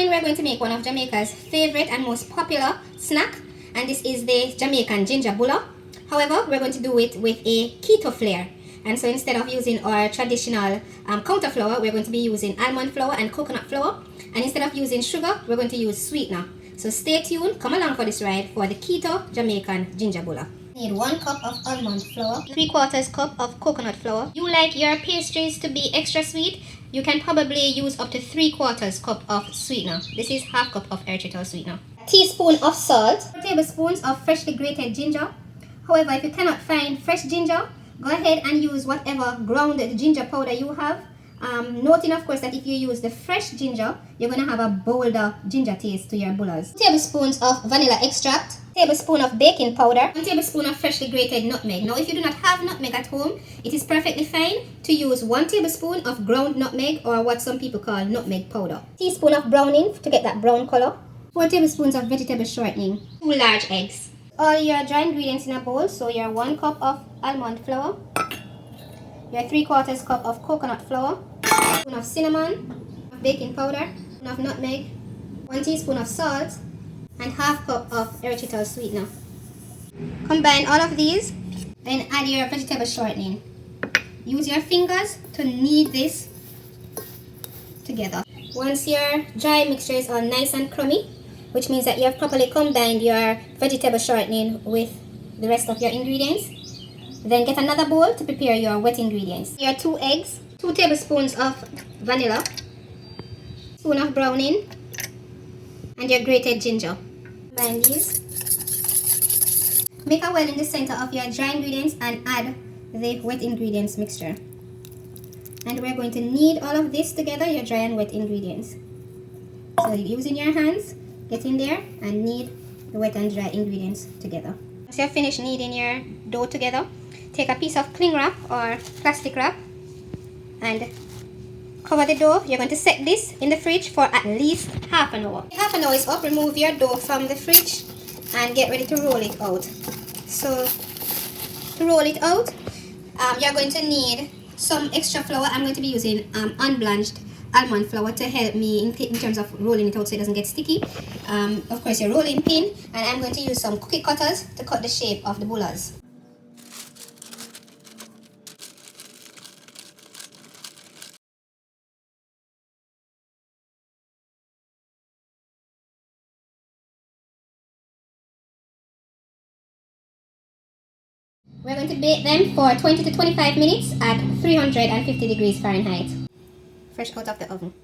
morning we're going to make one of Jamaica's favorite and most popular snack, and this is the Jamaican ginger bulla. However, we're going to do it with a keto flair, and so instead of using our traditional counter flour, we're going to be using almond flour and coconut flour, and instead of using sugar, we're going to use sweetener. So stay tuned, come along for this ride for the keto Jamaican ginger bulla. Need 1 cup of almond flour, 3/4 cup of coconut flour. You like your pastries to be extra sweet, you can probably use up to 3/4 cup of sweetener. This is 1/2 cup of erythritol sweetener. A teaspoon of salt, 4 tablespoons of freshly grated ginger. However, if you cannot find fresh ginger, go ahead and use whatever ground ginger powder you have. Noting of course that if you use the fresh ginger, you're going to have a bolder ginger taste to your bullas. 2 tablespoons of vanilla extract, tablespoon of baking powder, 1 tablespoon of freshly grated nutmeg. Now if you do not have nutmeg at home, it is perfectly fine to use 1 tablespoon of ground nutmeg, or what some people call nutmeg powder. Teaspoon of browning to get that brown color, 4 tablespoons of vegetable shortening, 2 large eggs. All your dry ingredients in a bowl, so your 1 cup of almond flour, your 3/4 cup of coconut flour, 1 teaspoon of cinnamon, of baking powder, 1 of nutmeg, 1 teaspoon of salt, and 1/2 cup of erythritol sweetener. Combine all of these, then add your vegetable shortening. Use your fingers to knead this together. Once your dry mixture is all nice and crummy, which means that you have properly combined your vegetable shortening with the rest of your ingredients, then get another bowl to prepare your wet ingredients. Your 2 eggs, 2 tablespoons of vanilla, spoon of browning, and your grated ginger. Combine these. Make a well in the center of your dry ingredients and add the wet ingredients mixture. And we're going to knead all of this together, your dry and wet ingredients. So using your hands, get in there and knead the wet and dry ingredients together. Once you're finished kneading your dough together, take a piece of cling wrap or plastic wrap and cover the dough. You're going to set this in the fridge for at least half an hour. Half an hour is up, remove your dough from the fridge and get ready to roll it out. So to roll it out, you're going to need some extra flour. I'm going to be using unblanched almond flour to help me in terms of rolling it out so it doesn't get sticky. Of course your rolling pin, and I'm going to use some cookie cutters to cut the shape of the bullas. We're going to bake them for 20 to 25 minutes at 350 degrees Fahrenheit. Fresh out of the oven.